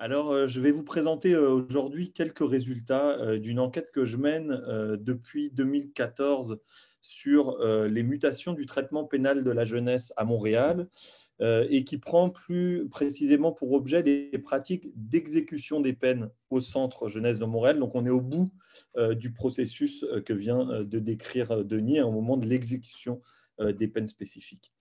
Alors, je vais vous présenter aujourd'hui quelques résultats d'une enquête que je mène depuis 2014 sur les mutations du traitement pénal de la jeunesse à Montréal et qui prend plus précisément pour objet les pratiques d'exécution des peines au centre jeunesse de Montréal. Donc, on est au bout du processus que vient de décrire Denis, au moment de l'exécution des peines spécifiques.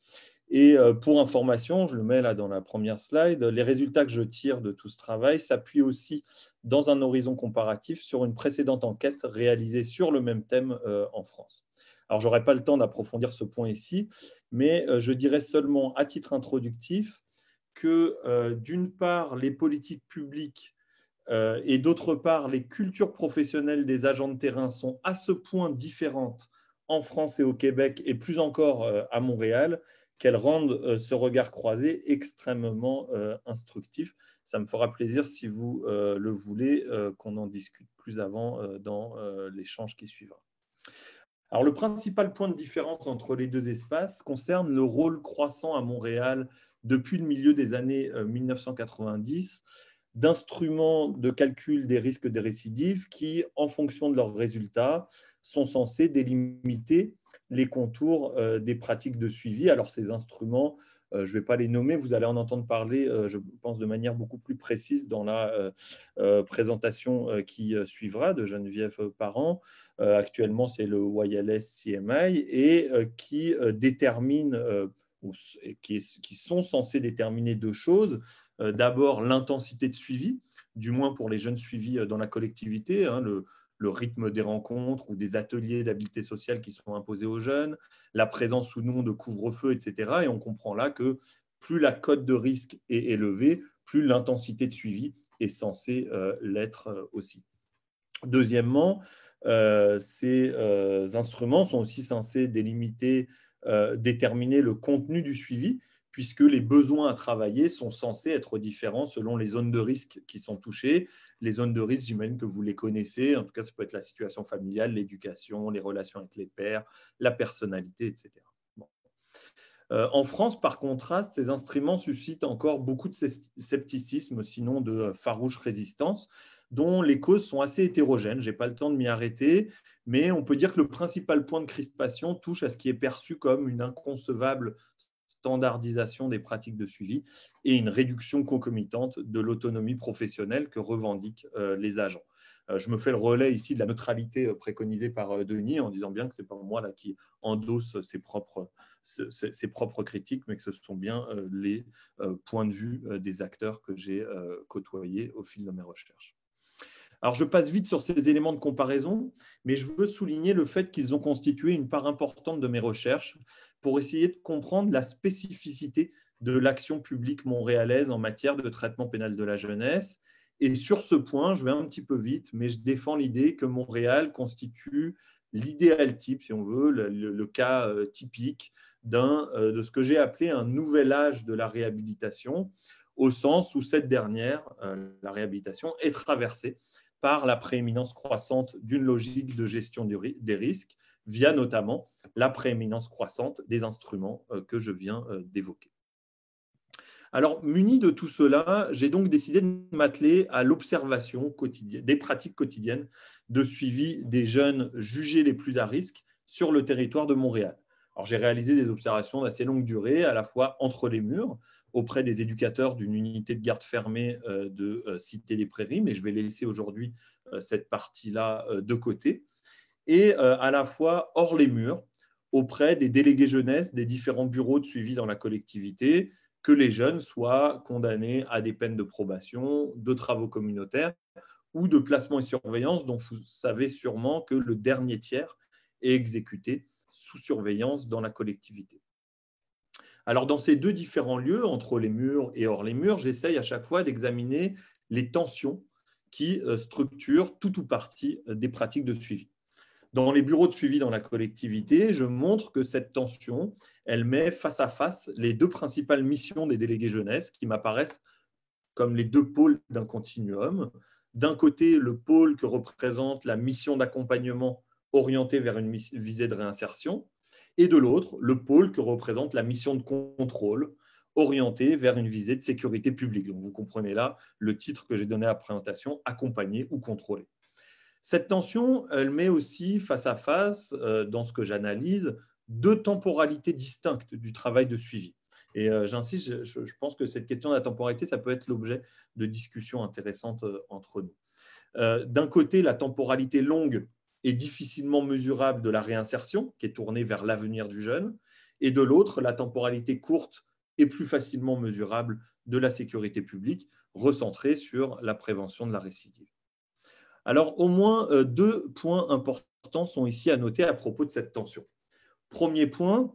Et pour information, je le mets là dans la première slide, les résultats que je tire de tout ce travail s'appuient aussi dans un horizon comparatif sur une précédente enquête réalisée sur le même thème en France. Alors, je n'aurai pas le temps d'approfondir ce point ici, mais je dirais seulement à titre introductif que d'une part, les politiques publiques et d'autre part, les cultures professionnelles des agents de terrain sont à ce point différentes en France et au Québec, et plus encore à Montréal, qu'elles rendent ce regard croisé extrêmement instructif. Ça me fera plaisir, si vous le voulez, qu'on en discute plus avant dans l'échange qui suivra. Alors, le principal point de différence entre les deux espaces concerne le rôle croissant à Montréal depuis le milieu des années 1990 d'instruments de calcul des risques de récidive qui, en fonction de leurs résultats, sont censés délimiter les contours des pratiques de suivi. Alors, ces instruments, je ne vais pas les nommer, vous allez en entendre parler, je pense, de manière beaucoup plus précise dans la présentation qui suivra de Geneviève Parent. Actuellement, c'est le YLS CMI et qui détermine, qui sont censés déterminer deux choses. D'abord, l'intensité de suivi, du moins pour les jeunes suivis dans la collectivité, le rythme des rencontres ou des ateliers d'habileté sociale qui sont imposés aux jeunes, la présence ou non de couvre-feu, etc. Et on comprend là que plus la cote de risque est élevée, plus l'intensité de suivi est censée l'être aussi. Deuxièmement, ces instruments sont aussi censés déterminer le contenu du suivi, puisque les besoins à travailler sont censés être différents selon les zones de risque qui sont touchées. Les zones de risque, j'imagine que vous les connaissez. En tout cas, ça peut être la situation familiale, l'éducation, les relations avec les pairs, la personnalité, etc. Bon. En France, par contraste, ces instruments suscitent encore beaucoup de scepticisme, sinon de farouche résistance, dont les causes sont assez hétérogènes. Je n'ai pas le temps de m'y arrêter, mais on peut dire que le principal point de crispation touche à ce qui est perçu comme une inconcevable standardisation des pratiques de suivi et une réduction concomitante de l'autonomie professionnelle que revendiquent les agents. Je me fais le relais ici de la neutralité préconisée par Denis, en disant bien que ce n'est pas moi là, qui endosse ses propres critiques, mais que ce sont bien les points de vue des acteurs que j'ai côtoyés au fil de mes recherches. Alors, je passe vite sur ces éléments de comparaison, mais je veux souligner le fait qu'ils ont constitué une part importante de mes recherches pour essayer de comprendre la spécificité de l'action publique montréalaise en matière de traitement pénal de la jeunesse. Et sur ce point, je vais un petit peu vite, mais je défends l'idée que Montréal constitue l'idéal type, si on veut, le cas typique de ce que j'ai appelé un nouvel âge de la réhabilitation, au sens où cette dernière, la réhabilitation, est traversée par la prééminence croissante d'une logique de gestion des risques, via notamment la prééminence croissante des instruments que je viens d'évoquer. Alors, muni de tout cela, j'ai donc décidé de m'atteler à l'observation quotidienne, des pratiques quotidiennes de suivi des jeunes jugés les plus à risque sur le territoire de Montréal. Alors, j'ai réalisé des observations d'assez longue durée, à la fois entre les murs, auprès des éducateurs d'une unité de garde fermée de Cité des Prairies, mais je vais laisser aujourd'hui cette partie-là de côté, et à la fois hors les murs, auprès des délégués jeunesse des différents bureaux de suivi dans la collectivité, que les jeunes soient condamnés à des peines de probation, de travaux communautaires ou de placement et surveillance, dont vous savez sûrement que le dernier tiers est exécuté sous surveillance dans la collectivité. Alors, dans ces deux différents lieux, entre les murs et hors les murs, j'essaye à chaque fois d'examiner les tensions qui structurent tout ou partie des pratiques de suivi. Dans les bureaux de suivi dans la collectivité, je montre que cette tension, elle met face à face les deux principales missions des délégués jeunesse qui m'apparaissent comme les deux pôles d'un continuum. D'un côté, le pôle que représente la mission d'accompagnement orientée vers une visée de réinsertion, et de l'autre, le pôle que représente la mission de contrôle orientée vers une visée de sécurité publique. Donc, vous comprenez là le titre que j'ai donné à la présentation, accompagner ou contrôler. Cette tension, elle met aussi face à face, dans ce que j'analyse, deux temporalités distinctes du travail de suivi. Et j'insiste, je pense que cette question de la temporalité, ça peut être l'objet de discussions intéressantes entre nous. D'un côté, la temporalité longue et difficilement mesurable de la réinsertion, qui est tournée vers l'avenir du jeune, et de l'autre, la temporalité courte et plus facilement mesurable de la sécurité publique, recentrée sur la prévention de la récidive. Alors, au moins deux points importants sont ici à noter à propos de cette tension. Premier point,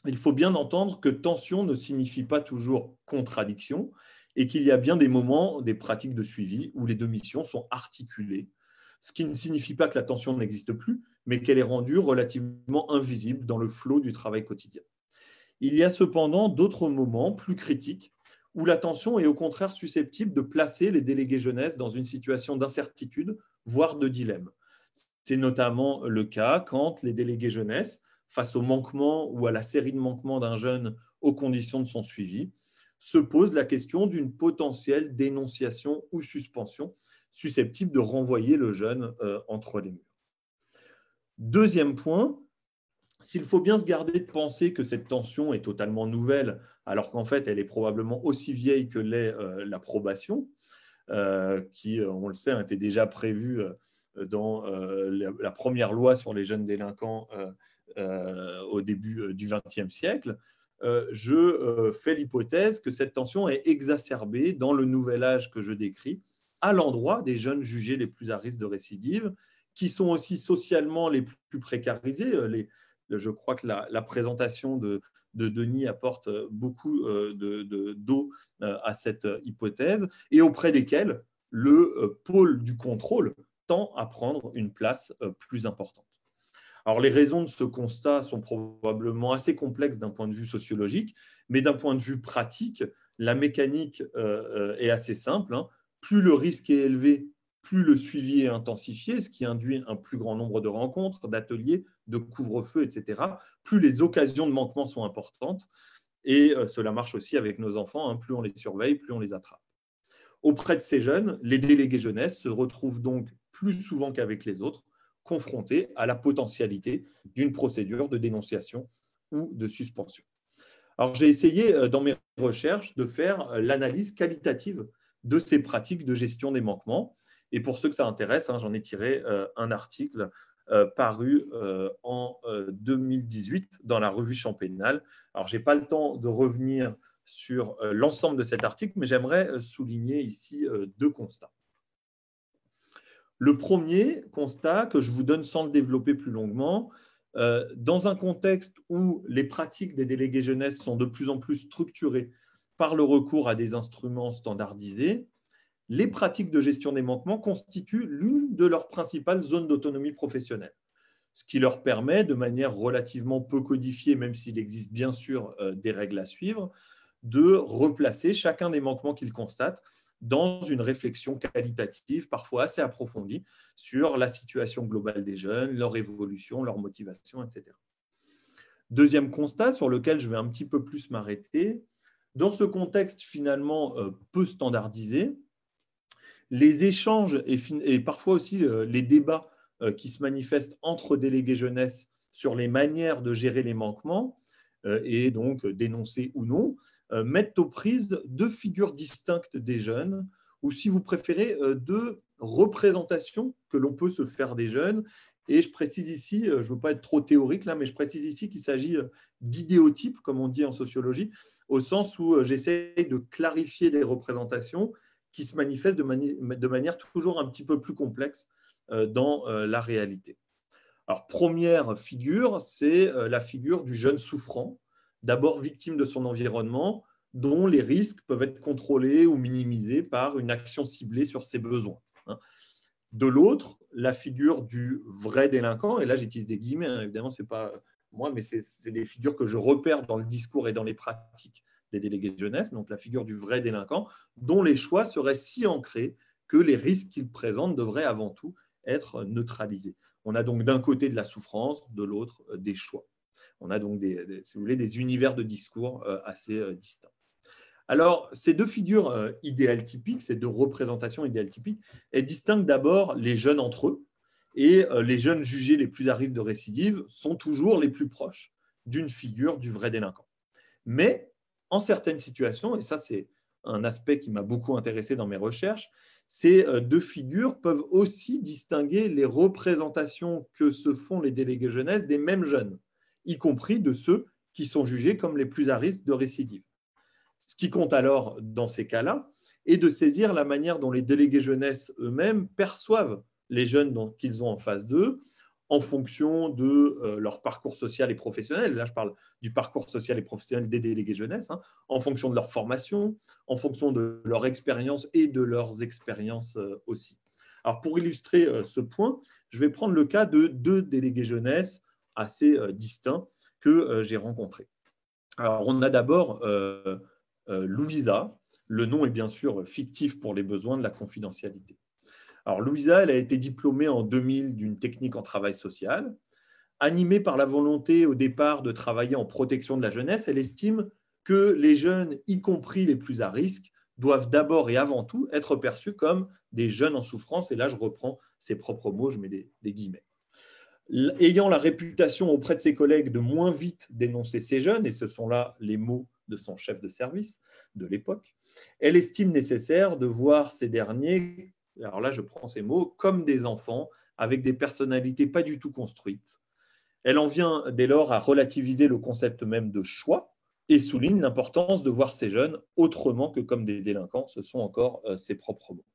il faut bien entendre que tension ne signifie pas toujours contradiction et qu'il y a bien des moments, des pratiques de suivi où les deux missions sont articulées, ce qui ne signifie pas que la tension n'existe plus, mais qu'elle est rendue relativement invisible dans le flot du travail quotidien. Il y a cependant d'autres moments plus critiques où la tension est au contraire susceptible de placer les délégués jeunesse dans une situation d'incertitude, voire de dilemme. C'est notamment le cas quand les délégués jeunesse, face au manquement ou à la série de manquements d'un jeune aux conditions de son suivi, se posent la question d'une potentielle dénonciation ou suspension susceptible de renvoyer le jeune entre les murs. Deuxième point, s'il faut bien se garder de penser que cette tension est totalement nouvelle, alors qu'en fait, elle est probablement aussi vieille que l'est l'approbation, qui, on le sait, a été déjà prévue dans la première loi sur les jeunes délinquants au début du XXe siècle, je fais l'hypothèse que cette tension est exacerbée dans le nouvel âge que je décris à l'endroit des jeunes jugés les plus à risque de récidive, qui sont aussi socialement les plus précarisés. Je crois que la présentation de Denis apporte beaucoup d'eau à cette hypothèse, et auprès desquels le pôle du contrôle tend à prendre une place plus importante. Alors, les raisons de ce constat sont probablement assez complexes d'un point de vue sociologique, mais d'un point de vue pratique, la mécanique est assez simple. Plus le risque est élevé, plus le suivi est intensifié, ce qui induit un plus grand nombre de rencontres, d'ateliers, de couvre-feu, etc. Plus les occasions de manquement sont importantes, et cela marche aussi avec nos enfants, plus on les surveille, plus on les attrape. Auprès de ces jeunes, les délégués jeunesse se retrouvent donc plus souvent qu'avec les autres confrontés à la potentialité d'une procédure de dénonciation ou de suspension. Alors, j'ai essayé dans mes recherches de faire l'analyse qualitative de ces pratiques de gestion des manquements. Et pour ceux que ça intéresse, j'en ai tiré un article paru en 2018 dans la revue Champ Pénal. Alors, je n'ai pas le temps de revenir sur l'ensemble de cet article, mais j'aimerais souligner ici deux constats. Le premier constat, que je vous donne sans le développer plus longuement, dans un contexte où les pratiques des délégués jeunesse sont de plus en plus structurées par le recours à des instruments standardisés, les pratiques de gestion des manquements constituent l'une de leurs principales zones d'autonomie professionnelle, ce qui leur permet, de manière relativement peu codifiée, même s'il existe bien sûr des règles à suivre, de replacer chacun des manquements qu'ils constatent dans une réflexion qualitative, parfois assez approfondie, sur la situation globale des jeunes, leur évolution, leur motivation, etc. Deuxième constat sur lequel je vais un petit peu plus m'arrêter, dans ce contexte finalement peu standardisé, les échanges et parfois aussi les débats qui se manifestent entre délégués jeunesse sur les manières de gérer les manquements, et donc dénoncer ou non, mettent aux prises deux figures distinctes des jeunes, ou si vous préférez, deux représentations que l'on peut se faire des jeunes. Et je précise ici, je ne veux pas être trop théorique là, mais je précise ici qu'il s'agit d'idéotypes, comme on dit en sociologie, au sens où j'essaie de clarifier des représentations qui se manifestent de manière toujours un petit peu plus complexe dans la réalité. Alors, première figure, c'est la figure du jeune souffrant, d'abord victime de son environnement, dont les risques peuvent être contrôlés ou minimisés par une action ciblée sur ses besoins. De l'autre, la figure du vrai délinquant, et là j'utilise des guillemets, évidemment, ce n'est pas moi, mais c'est des figures que je repère dans le discours et dans les pratiques des délégués de jeunesse, donc la figure du vrai délinquant, dont les choix seraient si ancrés que les risques qu'il présente devraient avant tout être neutralisés. On a donc d'un côté de la souffrance, de l'autre des choix. On a donc si vous voulez, des univers de discours assez distincts. Alors, ces deux figures idéales typiques, ces deux représentations idéales typiques, elles distinguent d'abord les jeunes entre eux, et les jeunes jugés les plus à risque de récidive sont toujours les plus proches d'une figure du vrai délinquant. Mais en certaines situations, et ça c'est un aspect qui m'a beaucoup intéressé dans mes recherches, ces deux figures peuvent aussi distinguer les représentations que se font les délégués jeunesse des mêmes jeunes, y compris de ceux qui sont jugés comme les plus à risque de récidive. Ce qui compte alors dans ces cas-là est de saisir la manière dont les délégués jeunesse eux-mêmes perçoivent les jeunes qu'ils ont en face d'eux en fonction de leur parcours social et professionnel. Là, je parle du parcours social et professionnel des délégués jeunesse, hein, en fonction de leur formation, en fonction de leur expérience et de leurs expériences aussi. Alors, pour illustrer ce point, je vais prendre le cas de deux délégués jeunesse assez distincts que j'ai rencontrés. Alors, on a d'abord Louisa. Le nom est bien sûr fictif pour les besoins de la confidentialité. Alors, Louisa, elle a été diplômée en 2000 d'une technique en travail social. Animée par la volonté au départ de travailler en protection de la jeunesse, elle estime que les jeunes, y compris les plus à risque, doivent d'abord et avant tout être perçus comme des jeunes en souffrance. Et là, je reprends ses propres mots, je mets des guillemets. Ayant la réputation auprès de ses collègues de moins vite dénoncer ces jeunes, et ce sont là les mots de son chef de service de l'époque, elle estime nécessaire de voir ces derniers, alors là je prends ces mots, comme des enfants avec des personnalités pas du tout construites. Elle en vient dès lors à relativiser le concept même de choix et souligne l'importance de voir ces jeunes autrement que comme des délinquants. Ce sont encore ses propres mots.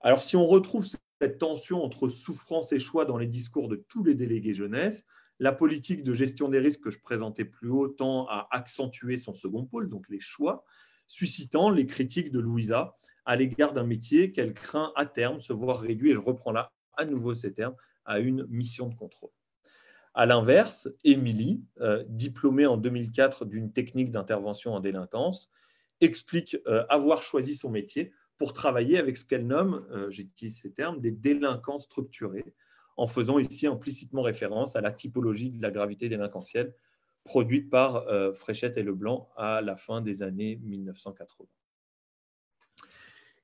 Alors, si on retrouve cette tension entre souffrance et choix dans les discours de tous les délégués jeunesse, la politique de gestion des risques que je présentais plus haut tend à accentuer son second pôle, donc les choix, suscitant les critiques de Louisa à l'égard d'un métier qu'elle craint à terme se voir réduit, et je reprends là à nouveau ces termes, à une mission de contrôle. À l'inverse, Émilie, diplômée en 2004 d'une technique d'intervention en délinquance, explique avoir choisi son métier pour travailler avec ce qu'elle nomme, j'utilise ces termes, des délinquants structurés, en faisant ici implicitement référence à la typologie de la gravité délinquentielle produite par Fréchette et Leblanc à la fin des années 1980.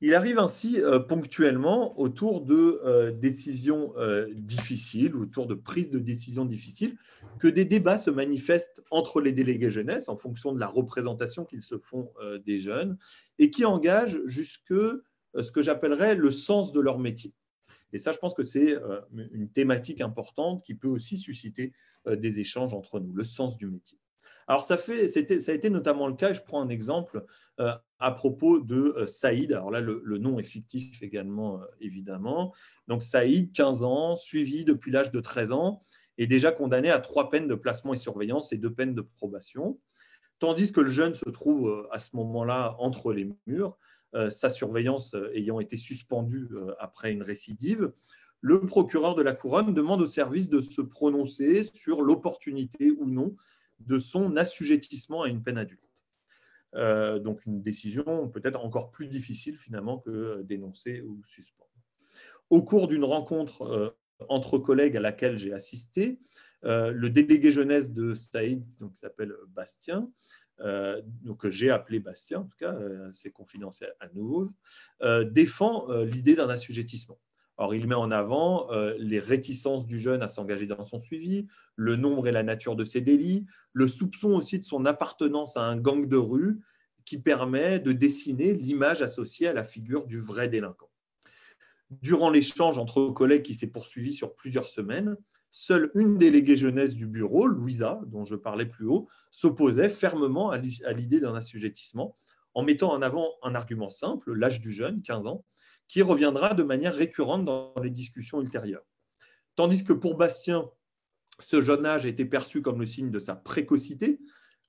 Il arrive ainsi ponctuellement autour de décisions difficiles, autour de prises de décisions difficiles, que des débats se manifestent entre les délégués jeunesse en fonction de la représentation qu'ils se font des jeunes et qui engagent jusque ce que j'appellerais le sens de leur métier. Et ça, je pense que c'est une thématique importante qui peut aussi susciter des échanges entre nous, le sens du métier. Alors, ça a été notamment le cas, et je prends un exemple à propos de Saïd. Alors là, le nom est fictif également, évidemment. Donc, Saïd, 15 ans, suivi depuis l'âge de 13 ans, est déjà condamné à 3 peines de placement et surveillance et 2 peines de probation. Tandis que le jeune se trouve à ce moment-là entre les murs, sa surveillance ayant été suspendue après une récidive, le procureur de la Couronne demande au service de se prononcer sur l'opportunité ou non de son assujettissement à une peine adulte. Donc une décision peut-être encore plus difficile finalement que dénoncer ou suspendre. Au cours d'une rencontre entre collègues à laquelle j'ai assisté, le délégué jeunesse de Saïd, qui s'appelle Bastien, donc j'ai appelé Bastien, en tout cas, c'est confidentiel à nouveau, défend l'idée d'un assujettissement. Alors, il met en avant les réticences du jeune à s'engager dans son suivi, le nombre et la nature de ses délits, le soupçon aussi de son appartenance à un gang de rue qui permet de dessiner l'image associée à la figure du vrai délinquant. Durant l'échange entre collègues qui s'est poursuivi sur plusieurs semaines, seule une déléguée jeunesse du bureau, Louisa, dont je parlais plus haut, s'opposait fermement à l'idée d'un assujettissement en mettant en avant un argument simple, l'âge du jeune, 15 ans, qui reviendra de manière récurrente dans les discussions ultérieures. Tandis que pour Bastien, ce jeune âge était perçu comme le signe de sa précocité,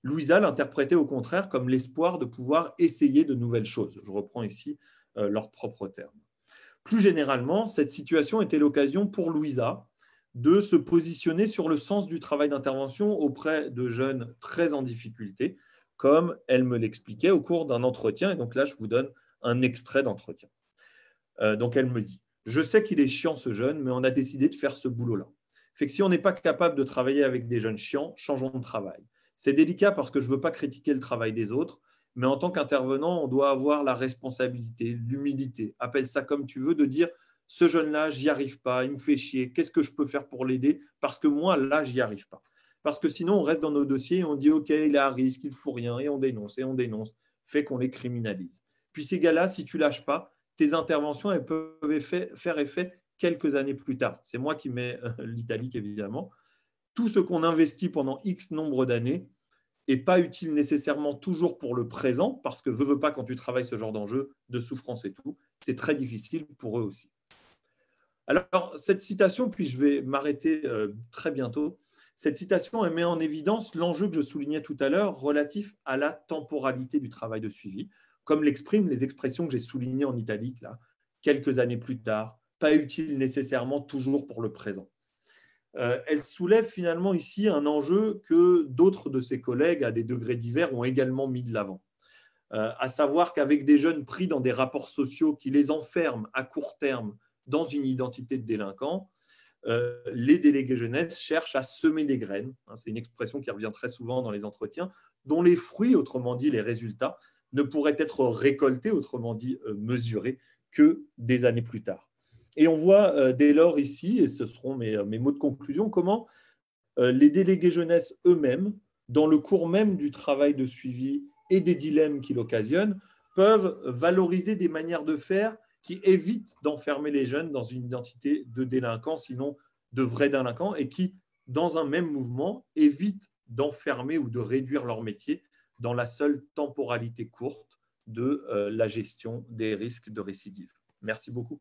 Louisa l'interprétait au contraire comme l'espoir de pouvoir essayer de nouvelles choses. Je reprends ici leurs propres termes. Plus généralement, cette situation était l'occasion pour Louisa de se positionner sur le sens du travail d'intervention auprès de jeunes très en difficulté, comme elle me l'expliquait au cours d'un entretien. Et donc là, je vous donne un extrait d'entretien. Donc elle me dit « Je sais qu'il est chiant ce jeune, mais on a décidé de faire ce boulot-là. Fait que si on n'est pas capable de travailler avec des jeunes chiants, changeons de travail. C'est délicat parce que je ne veux pas critiquer le travail des autres, Mais en tant qu'intervenant, on doit avoir la responsabilité, l'humilité, appelle ça comme tu veux, de dire ce jeune-là, j'y arrive pas, il me fait chier, qu'est-ce que je peux faire pour l'aider? Parce que moi, là, j'y arrive pas. Parce que sinon, on reste dans nos dossiers et on dit OK, il est à risque, il ne fout rien, et on dénonce, fait qu'on les criminalise. Puis ces gars-là, si tu lâches pas, tes interventions, elles peuvent faire effet quelques années plus tard. C'est moi qui mets l'italique, évidemment. Tout ce qu'on investit pendant X nombre d'années n'est pas utile nécessairement toujours pour le présent, parce que veux pas, quand tu travailles ce genre d'enjeu, de souffrance et tout, c'est très difficile pour eux aussi. Alors, cette citation, puis je vais m'arrêter très bientôt, cette citation, elle met en évidence l'enjeu que je soulignais tout à l'heure relatif à la temporalité du travail de suivi, comme l'expriment les expressions que j'ai soulignées en italique, là, quelques années plus tard, pas utile nécessairement toujours pour le présent. Elle soulève finalement ici un enjeu que d'autres de ses collègues à des degrés divers ont également mis de l'avant, à savoir qu'avec des jeunes pris dans des rapports sociaux qui les enferment à court terme dans une identité de délinquant, les délégués jeunesse cherchent à semer des graines, c'est une expression qui revient très souvent dans les entretiens, dont les fruits, autrement dit les résultats, ne pourraient être récoltés, autrement dit mesurés, que des années plus tard. Et on voit dès lors ici, et ce seront mes mots de conclusion, comment les délégués jeunesse eux-mêmes, dans le cours même du travail de suivi et des dilemmes qu'il occasionne, peuvent valoriser des manières de faire qui évitent d'enfermer les jeunes dans une identité de délinquants, sinon de vrais délinquants, et qui, dans un même mouvement, évitent d'enfermer ou de réduire leur métier dans la seule temporalité courte de la gestion des risques de récidive. Merci beaucoup.